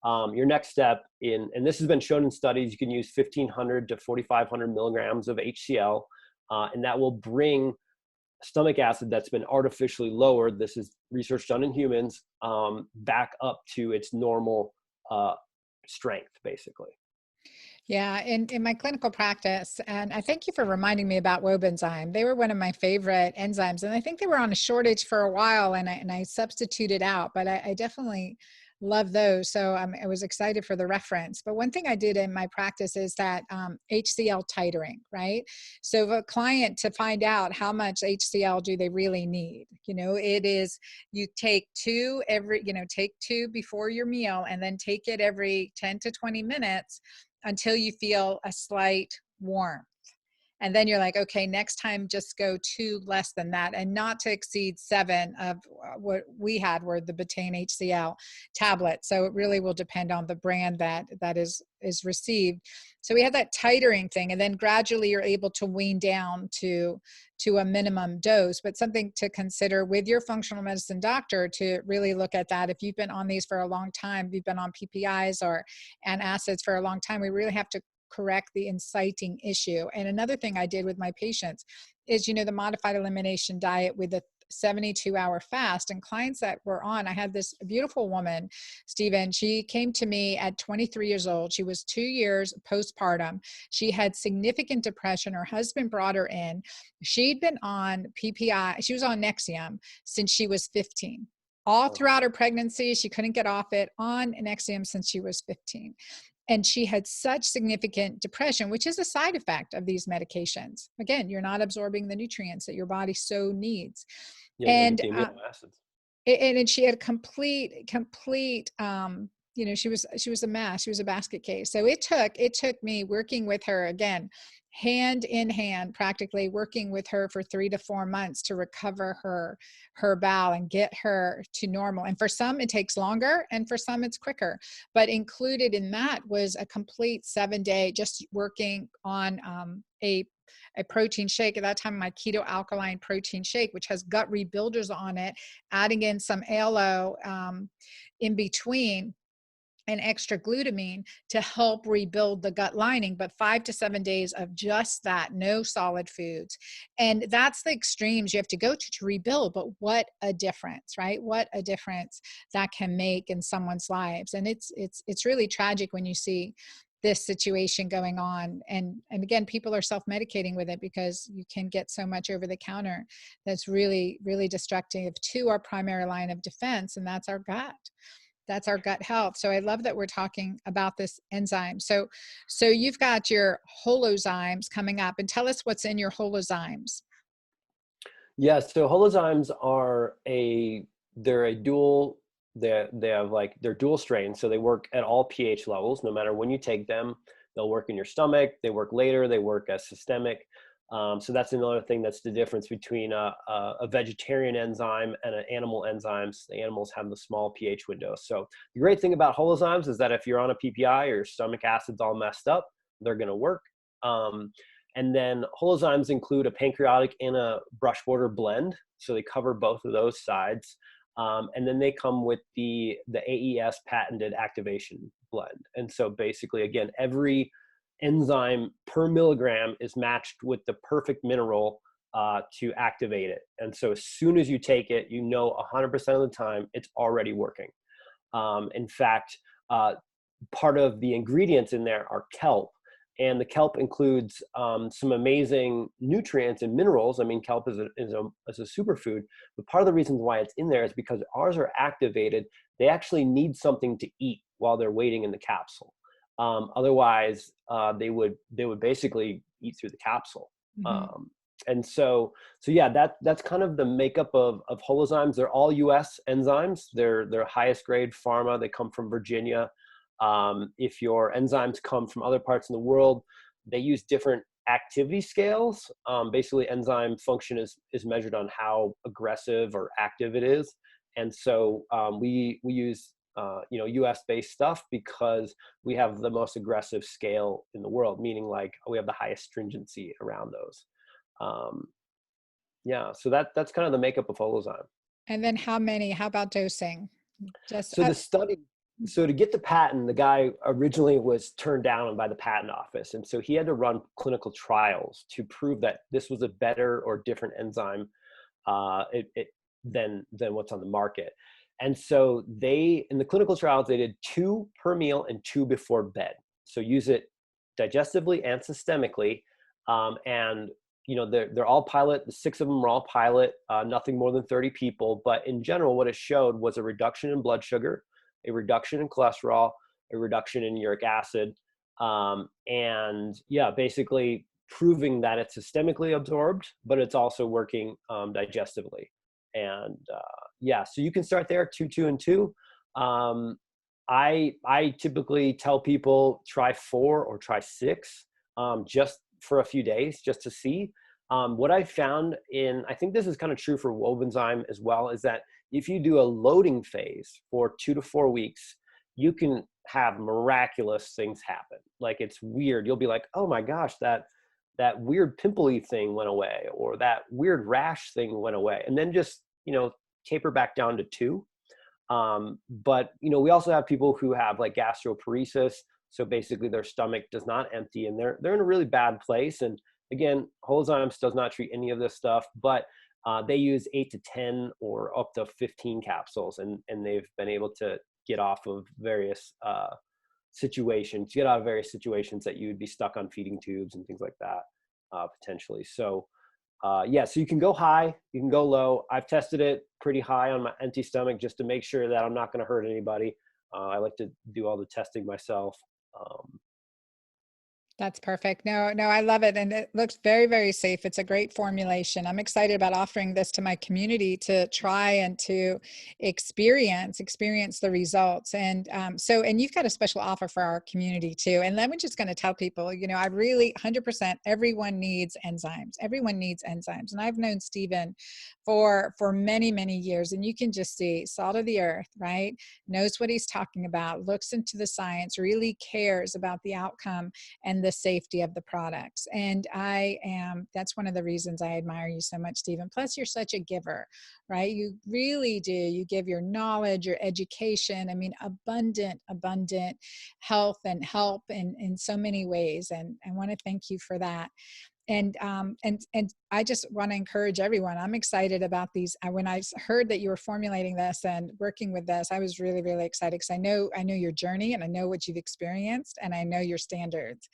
your next step and this has been shown in studies, you can use 1,500 to 4,500 milligrams of HCl. And that will bring stomach acid that's been artificially lowered, this is research done in humans, back up to its normal strength, basically. Yeah, in my clinical practice, and I thank you for reminding me about Wobenzyme. They were one of my favorite enzymes, and I think they were on a shortage for a while, and I substituted out, but I definitely love those. So I was excited for the reference. But one thing I did in my practice is that HCl titering, right? So a client to find out how much HCl do they really need, it is you take two every, take two before your meal, and then take it every 10 to 20 minutes until you feel a slight warmth. And then you're like, okay, next time just go two less than that, and not to exceed 7 of what we had were the betaine HCl tablets. So it really will depend on the brand that is received. So we had that titering thing, and then gradually you're able to wean down to a minimum dose. But something to consider with your functional medicine doctor to really look at that. If you've been on these for a long time, you've been on PPIs or antacids for a long time, we really have to correct the inciting issue. And another thing I did with my patients is, the modified elimination diet with a 72-hour fast. And clients that were on, I had this beautiful woman, Steven. She came to me at 23 years old. She was 2 years postpartum. She had significant depression. Her husband brought her in. She'd been on PPI. She was on Nexium since she was 15. All throughout her pregnancy, she couldn't get off it, on Nexium since she was 15. And she had such significant depression, which is a side effect of these medications. Again, you're not absorbing the nutrients that your body so needs. Yeah, you don't get And the amino acids. and she had complete she was a mess. She was a basket case. So it took me working with her again, hand in hand, practically working with her for 3 to 4 months to recover her bowel and get her to normal. And for some it takes longer, and for some it's quicker. But included in that was a complete 7-day just working on a protein shake. At that time, my keto alkaline protein shake, which has gut rebuilders on it, adding in some aloe in between, and extra glutamine to help rebuild the gut lining. But 5 to 7 days of just that, no solid foods. And that's the extremes you have to go to rebuild. But what a difference, right? What a difference that can make in someone's lives. And it's really tragic when you see this situation going on. And again, people are self-medicating with it because you can get so much over the counter that's really, really destructive to our primary line of defense, and that's our gut. That's our gut health. So I love that we're talking about this enzyme. So you've got your holozymes coming up, and tell us what's in your holozymes. Yeah, so holozymes are they're a dual, they have like, they're dual strains, so they work at all pH levels. No matter when you take them, they'll work in your stomach, they work later, they work as systemic. So that's another thing that's the difference between a vegetarian enzyme and an animal enzymes. The animals have the small pH window. So the great thing about holozymes is that if you're on a PPI or your stomach acid's all messed up, they're going to work. And then holozymes include a pancreatic and a brush border blend. So they cover both of those sides. And then they come with the AES patented activation blend. And so basically, again, every enzyme per milligram is matched with the perfect mineral to activate it. And so as soon as you take it, 100% of the time it's already working. In fact, part of the ingredients in there are kelp. And the kelp includes some amazing nutrients and minerals. I mean, kelp is a superfood, but part of the reasons why it's in there is because ours are activated. They actually need something to eat while they're waiting in the capsule. Otherwise, they would basically eat through the capsule. Mm-hmm. And so yeah, that's kind of the makeup of holozymes. They're all U.S. enzymes. They're highest grade pharma. They come from Virginia. If your enzymes come from other parts of the world, they use different activity scales. Basically, enzyme function is measured on how aggressive or active it is. And so we use US based stuff because we have the most aggressive scale in the world, meaning like we have the highest stringency around those. Yeah, so that's kind of the makeup of holozyme. And then how about dosing? Just So so to get the patent, the guy originally was turned down by the patent office. And so he had to run clinical trials to prove that this was a better or different enzyme than what's on the market. And so in the clinical trials, they did 2 per meal and 2 before bed. So use it digestively and systemically. And they're all pilot. The 6 of them are all pilot, nothing more than 30 people. But in general, what it showed was a reduction in blood sugar, a reduction in cholesterol, a reduction in uric acid, and yeah, basically proving that it's systemically absorbed, but it's also working digestively. And yeah, so you can start there, 2, 2, and 2. I typically tell people try 4 or try 6, just for a few days, just to see. What I found I think this is kind of true for Wovenzyme as well, is that if you do a loading phase for 2 to 4 weeks, you can have miraculous things happen. Like, it's weird. You'll be like, oh my gosh, that weird pimply thing went away, or that weird rash thing went away. And then just, taper back down to 2. But we also have people who have like gastroparesis. So basically their stomach does not empty, and they're in a really bad place. And again, Holozymes does not treat any of this stuff, but they use 8 to 10 or up to 15 capsules, and they've been able to get off of various situations, that you would be stuck on feeding tubes and things like that, potentially. So yeah, so you can go high, you can go low. I've tested it pretty high on my empty stomach just to make sure that I'm not going to hurt anybody. I like to do all the testing myself. That's perfect. No, no, I love it. And it looks very, very safe. It's a great formulation. I'm excited about offering this to my community to try and to experience the results. And and you've got a special offer for our community too. And I'm just going to tell people, I really 100%, everyone needs enzymes. Everyone needs enzymes. And I've known Steven for many, many years. And you can just see salt of the earth, right? Knows what he's talking about, looks into the science, really cares about the outcome and the safety of the products. And that's one of the reasons I admire you so much, Steven. Plus, you're such a giver, right? You really do. You give your knowledge, your education. I mean, abundant health and help in so many ways. And I want to thank you for that. And I just want to encourage everyone. I'm excited about these. When I heard that you were formulating this and working with this, I was really, really excited, because I know your journey, and I know what you've experienced, and I know your standards.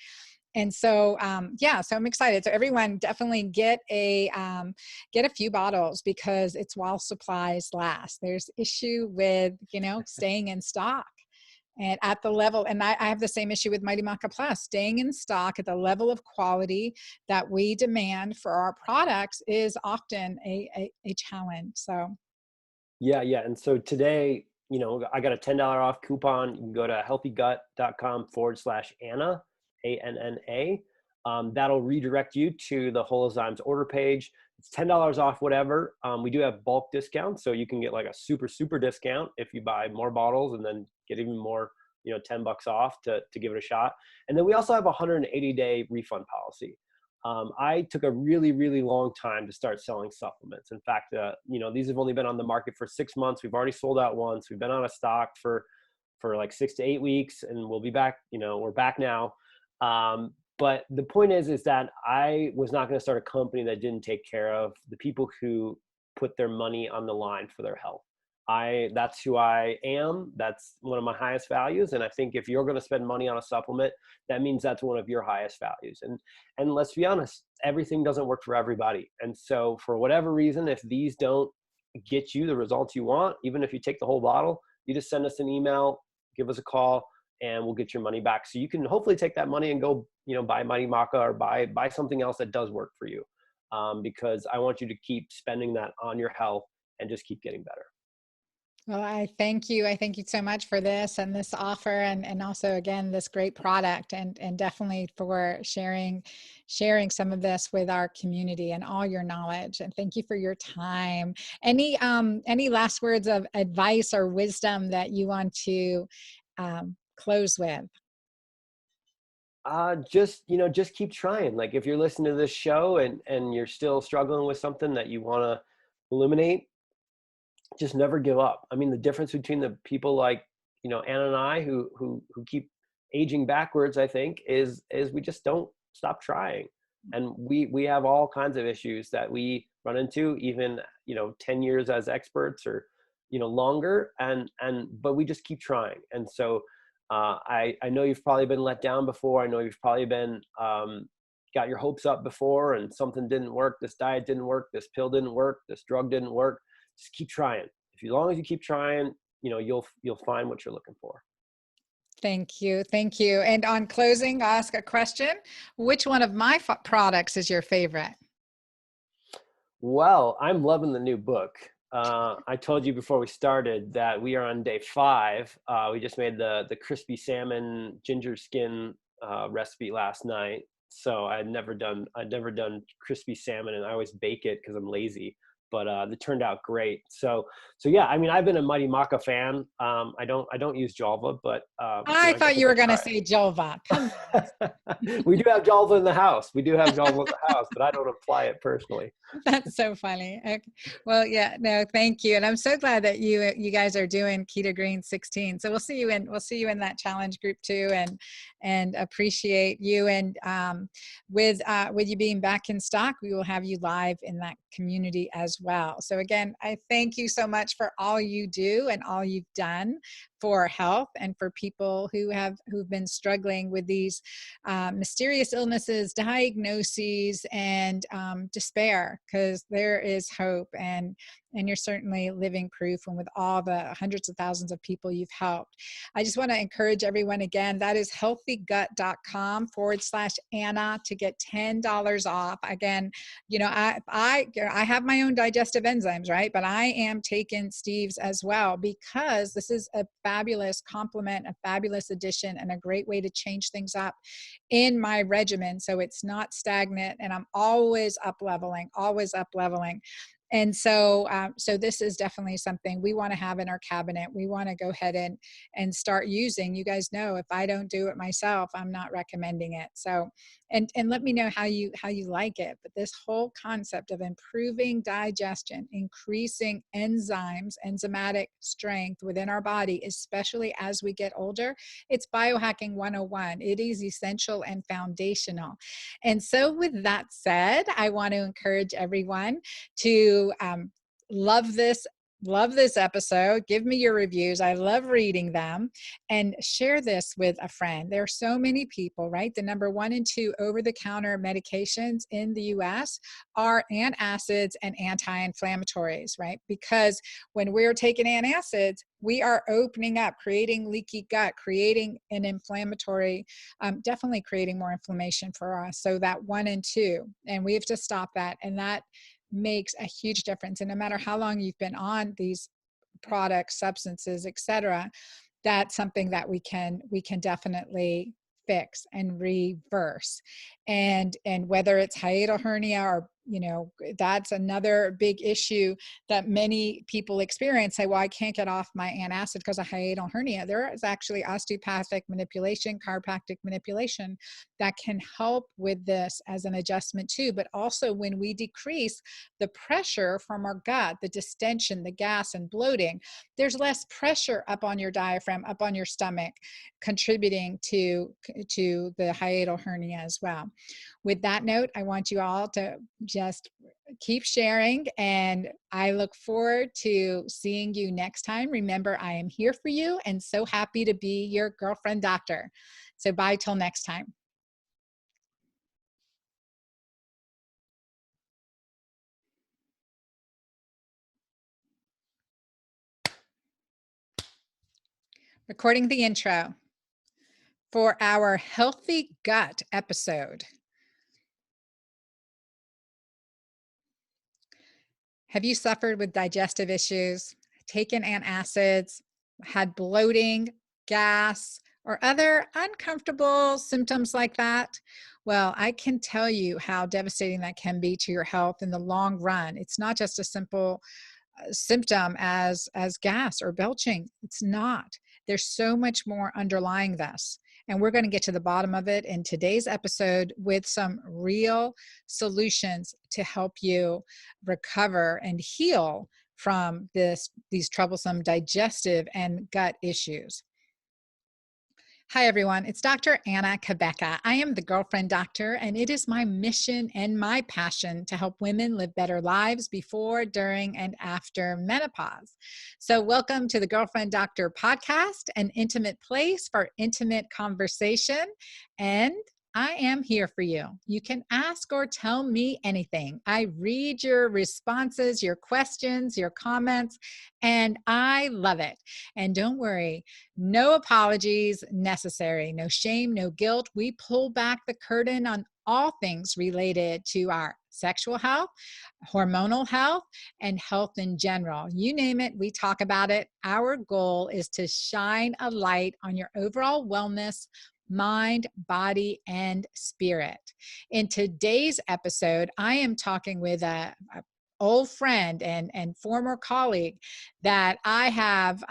And so, yeah, so I'm excited. So everyone definitely get a few bottles, because it's while supplies last. There's issue with, staying in stock. And at the level, and I have the same issue with Mighty Maca Plus, staying in stock at the level of quality that we demand for our products is often a challenge. So Yeah. And so today, I got a $10 off coupon. You can go to healthygut.com/Anna, ANNA. That'll redirect you to the Holozymes order page. It's $10 off whatever. We do have bulk discounts, so you can get like a super, super discount if you buy more bottles, and then get even more, $10 off to give it a shot. And then we also have a 180-day refund policy. I took a really, really long time to start selling supplements. In fact, these have only been on the market for 6 months. We've already sold out once. We've been out of stock for like 6 to 8 weeks, and we'll be back. We're back now. But the point is that I was not going to start a company that didn't take care of the people who put their money on the line for their health. That's who I am. That's one of my highest values. And I think if you're going to spend money on a supplement, that means that's one of your highest values. And let's be honest, everything doesn't work for everybody. And so for whatever reason, if these don't get you the results you want, even if you take the whole bottle, you just send us an email, give us a call, and we'll get your money back. So you can hopefully take that money and go, buy Mighty Maca, or buy something else that does work for you. Because I want you to keep spending that on your health and just keep getting better. well, I thank you. I thank you so much for this and this offer, and also again this great product, and definitely for sharing some of this with our community and all your knowledge. And thank you for your time. Any last words of advice or wisdom that you want to close with? Just keep trying. Like, if you're listening to this show and you're still struggling with something that you want to eliminate, just never give up. I mean, the difference between the people like, Anna and I who keep aging backwards, I think, is we just don't stop trying. And we have all kinds of issues that we run into, even, 10 years as experts, or, longer. But we just keep trying. And so, I know you've probably been let down before. I know you've probably been got your hopes up before, and something didn't work. This diet didn't work. This pill didn't work. This drug didn't work. Just keep trying. As long as you keep trying, you'll find what you're looking for. Thank you. Thank you. And on closing, I'll ask a question. Which one of my products is your favorite? Well, I'm loving the new book. I told you before we started that we are on day 5. We just made the crispy salmon ginger skin recipe last night. So I'd never done crispy salmon, and I always bake it because I'm lazy. But it turned out great. So yeah, I mean, I've been a Mighty Maca fan. I don't use Java, but I I thought think you I were going to try. say Jova. Come on. We do have Java in the house. We do have Java in the house, but I don't apply it personally. That's so funny. Okay. Well, yeah, no, thank you. And I'm so glad that you guys are doing Keto Green 16. So we'll see you in that challenge group too, and appreciate you. And with you being back in stock, we will have you live in that community as well. So again, I thank you so much for all you do and all you've done for health and for people who've been struggling with these mysterious illnesses, diagnoses, and despair, because there is hope, and you're certainly living proof, and with all the hundreds of thousands of people you've helped. I just want to encourage everyone again, that is healthygut.com/Anna to get $10 off. Again, I have my own digestive enzymes, right? But I am taking Steve's as well, because this is a fabulous complement, a fabulous addition, and a great way to change things up in my regimen, so it's not stagnant, and I'm always up leveling. And so this is definitely something we want to have in our cabinet. We want to go ahead and start using. You guys know, if I don't do it myself, I'm not recommending it. So, and let me know how you like it. But this whole concept of improving digestion, increasing enzymatic strength within our body, especially as we get older, it's biohacking 101. It is essential and foundational. And so with that said, I want to encourage everyone to love this episode. Give me your reviews. I love reading them, and share this with a friend. There are so many people, right? The number 1 and 2 over-the-counter medications in the US are antacids and anti-inflammatories, right? Because when we're taking antacids, we are opening up, creating leaky gut, creating an inflammatory, definitely creating more inflammation for us. So that 1 and 2, and we have to stop that. And that makes a huge difference. And no matter how long you've been on these products, substances, etc., that's something that we can definitely fix and reverse. And whether it's hiatal hernia or, that's another big issue that many people experience. Say, well, I can't get off my antacid because of hiatal hernia. There is actually osteopathic manipulation, chiropractic manipulation that can help with this as an adjustment too. But also, when we decrease the pressure from our gut, the distension, the gas and bloating, there's less pressure up on your diaphragm, up on your stomach, contributing to the hiatal hernia as well. With that note, I want you all to just keep sharing, and I look forward to seeing you next time. Remember, I am here for you, and so happy to be your girlfriend doctor. So bye till next time. Recording the intro for our Healthy Gut episode. Have you suffered with digestive issues, taken antacids, had bloating, gas, or other uncomfortable symptoms like that? Well, I can tell you how devastating that can be to your health in the long run. It's not just a simple symptom as gas or belching. It's not. There's so much more underlying this. And we're going to get to the bottom of it in today's episode with some real solutions to help you recover and heal from these troublesome digestive and gut issues. Hi, everyone. It's Dr. Anna Cabeca. I am the girlfriend doctor, and it is my mission and my passion to help women live better lives before, during, and after menopause. So, welcome to the Girlfriend Doctor podcast, an intimate place for intimate conversation. And I am here for you. You can ask or tell me anything. I read your responses, your questions, your comments, and I love it. And don't worry, no apologies necessary, no shame, no guilt. We pull back the curtain on all things related to our sexual health, hormonal health, and health in general. You name it, we talk about it. Our goal is to shine a light on your overall wellness, mind, body, and spirit. In today's episode, I am talking with a old friend and former colleague that I have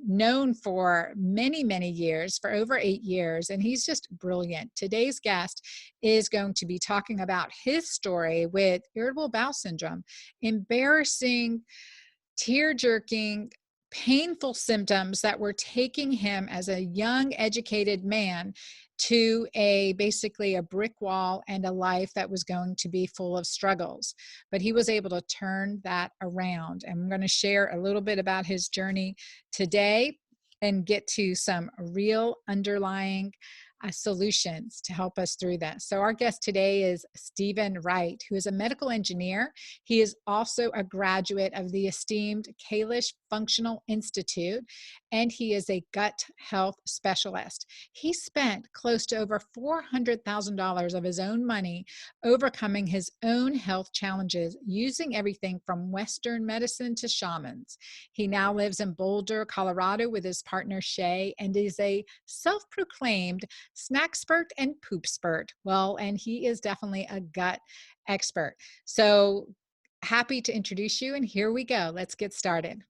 known for many, many years, for over 8 years, and he's just brilliant. Today's guest is going to be talking about his story with irritable bowel syndrome, embarrassing, tear-jerking, painful symptoms that were taking him as a young, educated man to basically a brick wall and a life that was going to be full of struggles. But he was able to turn that around. And I'm going to share a little bit about his journey today and get to some real underlying solutions to help us through that. So our guest today is Steven Wright, who is a medical engineer. He is also a graduate of the esteemed Kalish Functional Institute, and he is a gut health specialist. He spent close to over $400,000 of his own money overcoming his own health challenges using everything from Western medicine to shamans. He now lives in Boulder, Colorado with his partner Shay, and is a self-proclaimed snack spurt and poop spurt. Well, and he is definitely a gut expert. So happy to introduce you, and here we go. Let's get started.